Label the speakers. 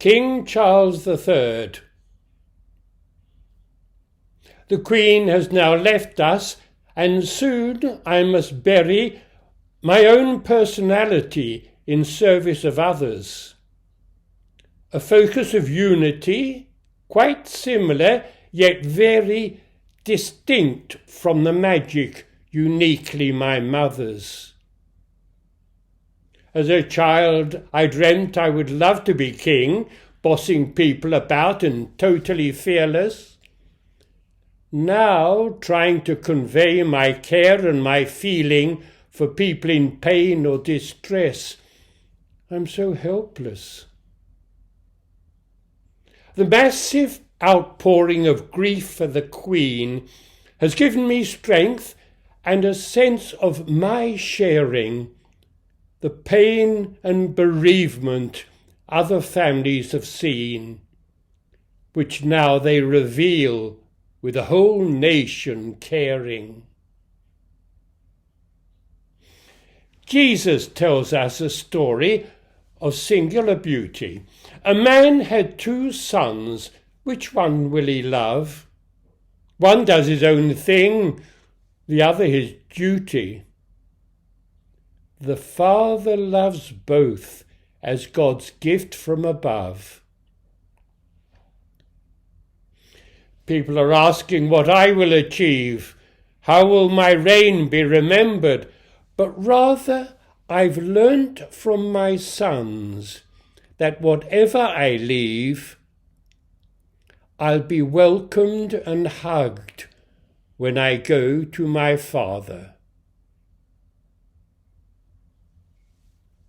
Speaker 1: King Charles III. The Queen has now left us, and soon I must bury my own personality in service of others. A focus of unity, quite similar, yet very distinct from the magic uniquely my mother's. As a child, I dreamt I would love to be king, bossing people about and totally fearless. Now, trying to convey my care and my feeling for people in pain or distress, I'm so helpless. The massive outpouring of grief for the Queen has given me strength and a sense of my sharing the pain and bereavement other families have seen, which now they reveal with a whole nation caring. Jesus tells us a story of singular beauty. A man had 2 sons. Which one will he love? One does his own thing, the other his duty. The Father loves both as God's gift from above. People are asking what I will achieve. How will my reign be remembered? But rather, I've learnt from my sons that whatever I leave, I'll be welcomed and hugged when I go to my Father.